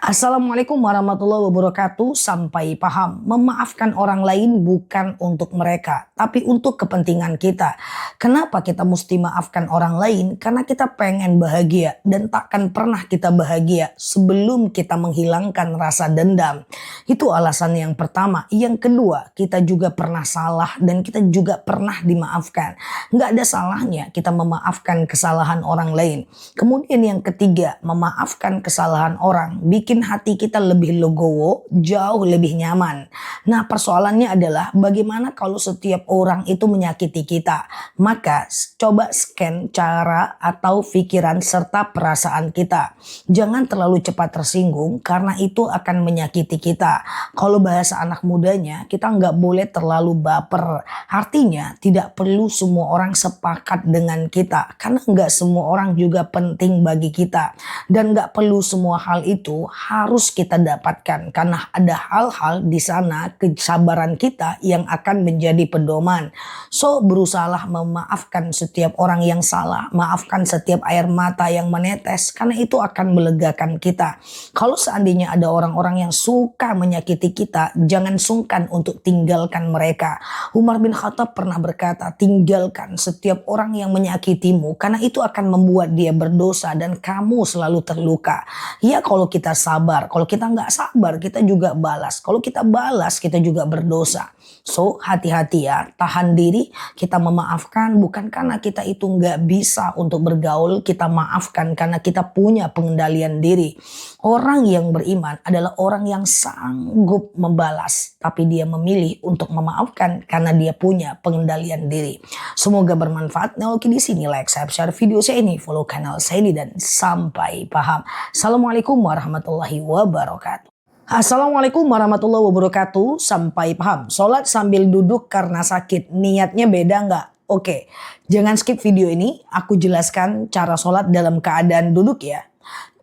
Assalamualaikum warahmatullahi wabarakatuh. Sampai paham, memaafkan orang lain bukan untuk mereka, tapi untuk kepentingan kita. Kenapa kita mesti maafkan orang lain? Karena kita pengen bahagia dan takkan pernah kita bahagia sebelum kita menghilangkan rasa dendam. Itu alasan yang pertama. Yang kedua, kita juga pernah salah dan kita juga pernah dimaafkan. Nggak ada salahnya kita memaafkan kesalahan orang lain. Kemudian yang ketiga, memaafkan kesalahan orang bikin hati kita lebih legowo, jauh lebih nyaman. Nah, persoalannya adalah bagaimana kalau setiap orang itu menyakiti kita. Maka coba scan cara atau pikiran serta perasaan kita. Jangan terlalu cepat tersinggung karena itu akan menyakiti kita. Kalau bahasa anak mudanya, kita nggak boleh terlalu baper. Artinya tidak perlu semua orang sepakat dengan kita karena nggak semua orang juga penting bagi kita. Dan nggak perlu semua hal itu harus kita dapatkan karena ada hal-hal di sana kesabaran kita yang akan menjadi pedoman. So, berusahalah memaafkan setiap orang yang salah, maafkan setiap air mata yang menetes karena itu akan melegakan kita. Kalau seandainya ada orang-orang yang suka menyakiti kita, jangan sungkan untuk tinggalkan mereka. Umar bin Khattab pernah berkata, tinggalkan setiap orang yang menyakitimu karena itu akan membuat dia berdosa dan kamu selalu terluka. Ya, kalau kita sabar, kalau kita nggak sabar kita juga balas. Kalau kita balas kita juga berdosa. So, hati-hati ya, tahan diri. Kita memaafkan bukan karena kita itu nggak bisa untuk bergaul. Kita maafkan karena kita punya pengendalian diri. Orang yang beriman adalah orang yang sanggup membalas, tapi dia memilih untuk memaafkan karena dia punya pengendalian diri. Semoga bermanfaat. Nah, oke, di sini like, share video saya ini, follow kanal saya ini, dan sampai paham. Assalamualaikum warahmatullahi wabarakatuh. Assalamualaikum warahmatullahi wabarakatuh. Sampai paham. Sholat sambil duduk karena sakit, niatnya beda nggak? Oke, jangan skip video ini. Aku jelaskan cara sholat dalam keadaan duduk ya.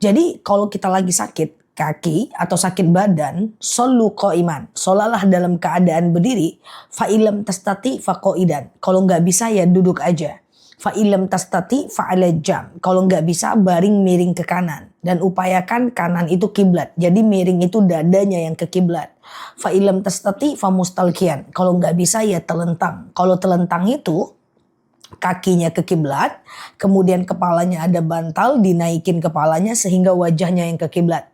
Jadi kalau kita lagi sakit kaki atau sakit badan, shollu qaiman, sholatlah dalam keadaan berdiri. Fa illam tastati fa qaidan. Kalau nggak bisa ya duduk aja. Fa illam tastati fa ala jam. Kalau nggak bisa baring miring ke kanan dan upayakan kanan itu kiblat. Jadi miring itu dadanya yang ke kiblat. Fa illam tastati fa mustalqiyan. Kalau nggak bisa ya telentang. Kalau telentang itu kakinya ke kiblat, kemudian kepalanya ada bantal, dinaikin kepalanya sehingga wajahnya yang ke kiblat.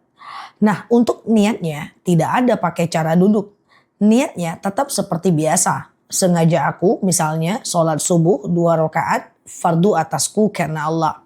Nah, untuk niatnya tidak ada pakai cara duduk. Niatnya tetap seperti biasa. Sengaja aku misalnya sholat subuh 2 rakaat fardu atasku karena Allah.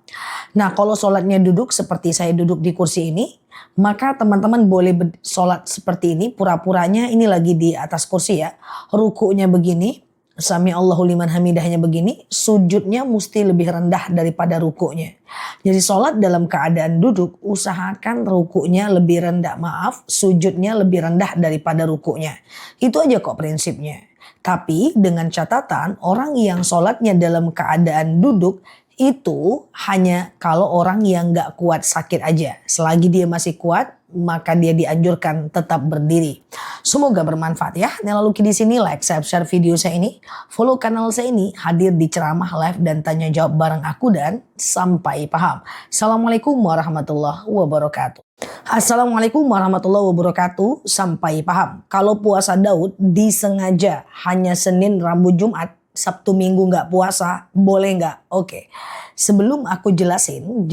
Nah, kalau sholatnya duduk seperti saya duduk di kursi ini, maka teman-teman boleh sholat seperti ini. Pura-puranya ini lagi di atas kursi ya. Rukunya begini, sami Allahu liman hamidahnya begini, sujudnya mesti lebih rendah daripada rukunya. Jadi sholat dalam keadaan duduk, usahakan rukunya lebih rendah. Maaf, sujudnya lebih rendah daripada rukunya. Itu aja kok prinsipnya. Tapi dengan catatan orang yang sholatnya dalam keadaan duduk itu hanya kalau orang yang gak kuat sakit aja. Selagi dia masih kuat maka dia dianjurkan tetap berdiri. Semoga bermanfaat ya. Nah, lalu di sini like, share video saya ini, follow kanal saya ini, hadir di ceramah live dan tanya jawab bareng aku dan sampai paham. Assalamualaikum warahmatullahi wabarakatuh. Assalamualaikum warahmatullahi wabarakatuh. Sampai paham. Kalau puasa Daud disengaja hanya Senin, Rabu, Jumat, Sabtu, Minggu nggak puasa, boleh nggak? Oke. Sebelum aku jelasin,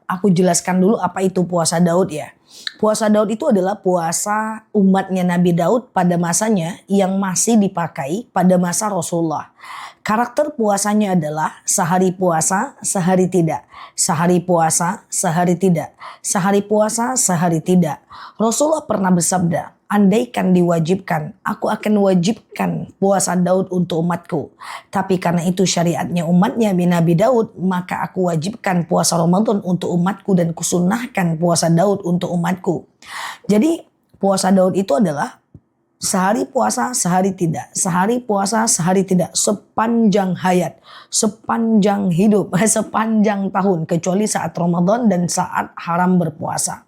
aku jelaskan dulu apa itu puasa Daud ya. Puasa Daud itu adalah puasa umatnya Nabi Daud pada masanya yang masih dipakai pada masa Rasulullah. Karakter puasanya adalah sehari puasa, sehari tidak. Sehari puasa, sehari tidak. Sehari puasa, sehari tidak. Rasulullah pernah bersabda, andaikan diwajibkan, aku akan wajibkan puasa Daud untuk umatku. Tapi karena itu syariatnya umatnya Nabi Daud, maka aku wajibkan puasa Ramadan untuk umatku dan kusunnahkan puasa Daud untuk umatku. Jadi puasa Daud itu adalah sehari puasa, sehari tidak. Sehari puasa, sehari tidak. Sepanjang hayat, sepanjang hidup, sepanjang tahun. Kecuali saat Ramadan dan saat haram berpuasa.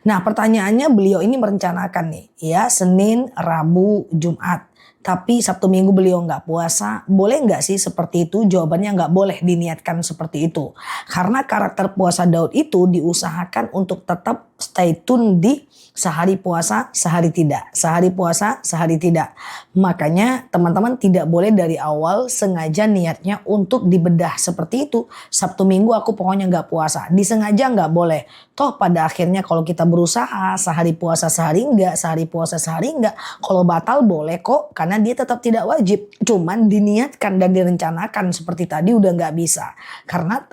Nah, pertanyaannya beliau ini merencanakan nih ya Senin, Rabu, Jumat. Tapi Sabtu Minggu beliau nggak puasa. Boleh nggak sih seperti itu? Jawabannya nggak boleh diniatkan seperti itu. Karena karakter puasa Daud itu diusahakan untuk tetap stay tune di sehari puasa, sehari tidak. Sehari puasa, sehari tidak. Makanya teman-teman tidak boleh dari awal sengaja niatnya untuk dibedah seperti itu. Sabtu Minggu aku pokoknya nggak puasa. Disengaja nggak boleh. Toh pada akhirnya kalau kita berusaha sehari puasa, sehari enggak. Sehari puasa, sehari enggak. Kalau batal boleh kok karena dia tetap tidak wajib. Cuman diniatkan dan direncanakan seperti tadi udah nggak bisa. Karena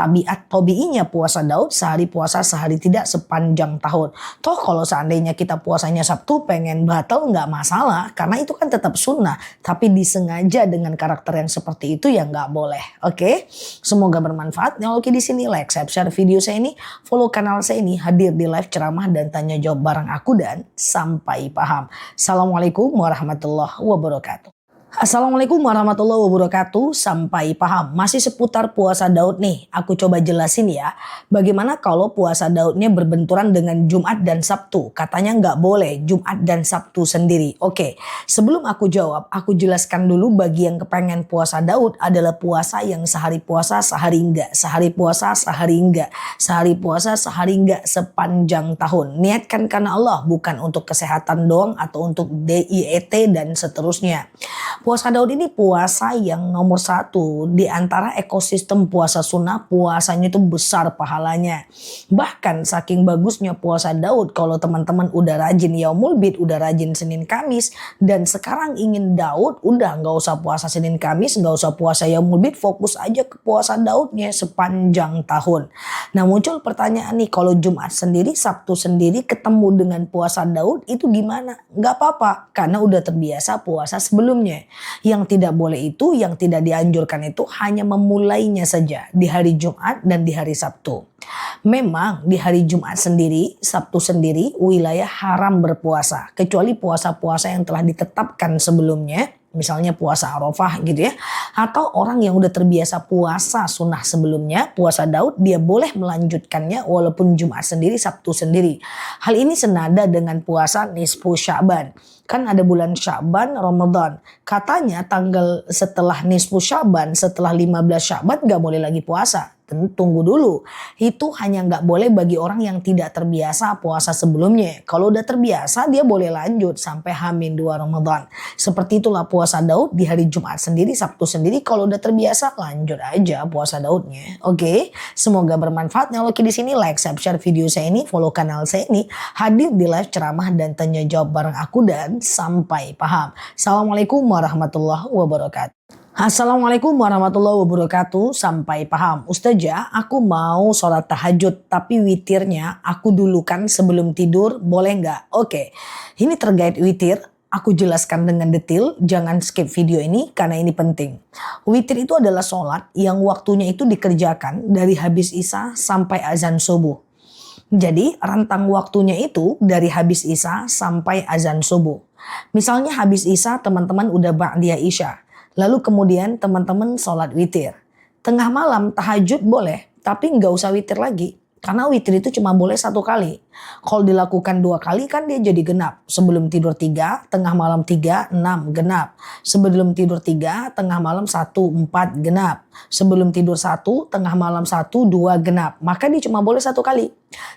tabiinya puasa Daud sehari puasa, sehari tidak sepanjang tahun. Toh kalau seandainya kita puasanya Sabtu pengen batal nggak masalah karena itu kan tetap sunnah, tapi disengaja dengan karakter yang seperti itu ya nggak boleh. Oke, semoga bermanfaat. Yang oke di sini like, share video saya ini, follow kanal saya ini, hadir di live ceramah dan tanya jawab bareng aku dan sampai paham. Assalamualaikum warahmatullahi wabarakatuh. Assalamualaikum warahmatullahi wabarakatuh. Sampai paham. Masih seputar puasa Daud nih. Aku coba jelasin ya. Bagaimana kalau puasa Daudnya berbenturan dengan Jumat dan Sabtu. Katanya nggak boleh Jumat dan Sabtu sendiri. Oke. Sebelum aku jawab, aku jelaskan dulu bagi yang kepengen puasa Daud adalah puasa yang sehari puasa sehari enggak. Sehari puasa sehari enggak. Sehari puasa sehari enggak sepanjang tahun. Niatkan karena Allah, bukan untuk kesehatan doang atau untuk diet dan seterusnya. Puasa Daud ini puasa yang nomor 1 di antara ekosistem puasa sunnah, puasanya itu besar pahalanya. Bahkan saking bagusnya puasa Daud, kalau teman-teman udah rajin Yaumul Bid, udah rajin Senin Kamis, dan sekarang ingin Daud, udah nggak usah puasa Senin Kamis, nggak usah puasa Yaumul Bid, fokus aja ke puasa Daudnya sepanjang tahun. Nah muncul pertanyaan nih, kalau Jumat sendiri, Sabtu sendiri ketemu dengan puasa Daud itu gimana? Nggak apa-apa, karena udah terbiasa puasa sebelumnya. Yang tidak boleh itu, yang tidak dianjurkan itu hanya memulainya saja di hari Jumat dan di hari Sabtu. Memang di hari Jumat sendiri, Sabtu sendiri wilayah haram berpuasa. Kecuali puasa-puasa yang telah ditetapkan sebelumnya. Misalnya puasa Arafah gitu ya. Atau orang yang udah terbiasa puasa sunnah sebelumnya, puasa Daud, dia boleh melanjutkannya walaupun Jumat sendiri, Sabtu sendiri. Hal ini senada dengan puasa nisfu Sya'ban. Kan ada bulan Sya'ban, Ramadan. Katanya tanggal setelah nisfu Sya'ban, setelah 15 Sya'ban gak boleh lagi puasa. Tunggu dulu, itu hanya nggak boleh bagi orang yang tidak terbiasa puasa sebelumnya. Kalau udah terbiasa dia boleh lanjut sampai H-2 Ramadan. Seperti itulah puasa Daud di hari Jumat sendiri, Sabtu sendiri. Kalau udah terbiasa lanjut aja puasa Daudnya. Oke, semoga bermanfaat. Yang oke di sini like, share video saya ini, follow kanal saya ini, hadir di live ceramah dan tanya jawab bareng aku dan sampai paham. Assalamualaikum warahmatullahi wabarakatuh. Assalamualaikum warahmatullahi wabarakatuh. Sampai paham. Ustazah, aku mau sholat tahajud tapi witirnya aku dulukan sebelum tidur, boleh nggak? Oke, ini terkait witir. Aku jelaskan dengan detail, jangan skip video ini karena ini penting. Witir itu adalah sholat yang waktunya itu dikerjakan dari habis isya sampai azan subuh. Jadi rentang waktunya itu dari habis isya sampai azan subuh. Misalnya habis isya teman-teman udah ba'diyah isya. Lalu kemudian teman-teman sholat witir. Tengah malam tahajud boleh, tapi nggak usah witir lagi. Karena witir itu cuma boleh 1 kali. Kalau dilakukan 2 kali kan dia jadi genap. Sebelum tidur 3, tengah malam 3, 6, genap. Sebelum tidur 3, tengah malam 1, 4, genap. Sebelum tidur 1, tengah malam 1, 2, genap. Maka dia cuma boleh 1 kali.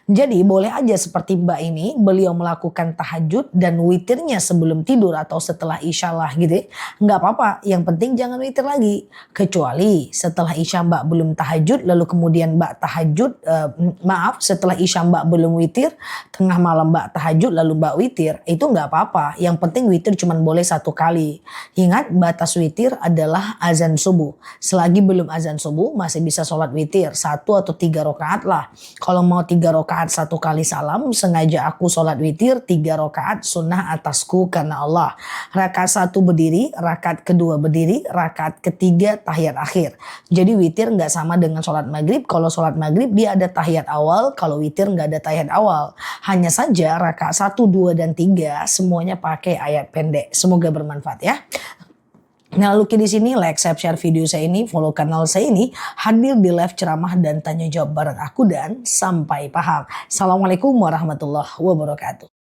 Jadi boleh aja seperti Mbak ini, beliau melakukan tahajud dan witirnya sebelum tidur atau setelah isya lah gitu ya. Nggak apa-apa, yang penting jangan witir lagi. Kecuali setelah isya Mbak belum tahajud, lalu kemudian Mbak tahajud, setelah isya Mbak belum witir, tengah malam Mbak tahajud lalu Mbak witir, itu nggak apa-apa. Yang penting witir cuma boleh 1 kali. Ingat batas witir adalah azan subuh. Selagi belum azan subuh masih bisa sholat witir 1 atau 3 rakaat lah. Kalau mau 3 rakaat 1 kali salam, sengaja aku sholat witir 3 rakaat sunnah atasku karena Allah. Rakaat 1 berdiri, rakaat kedua berdiri, rakaat ketiga tahiyat akhir. Jadi witir nggak sama dengan sholat maghrib. Kalau sholat maghrib dia ada tahiyat awal, kalau witir nggak ada tahiyat awal. Hanya saja rakaat 1, 2, dan 3 semuanya pakai ayat pendek. Semoga bermanfaat ya. Nah, Lucky di sini like, share video saya ini, follow kanal saya ini, hadir di live ceramah dan tanya jawab bareng aku dan sampai paham. Assalamualaikum warahmatullahi wabarakatuh.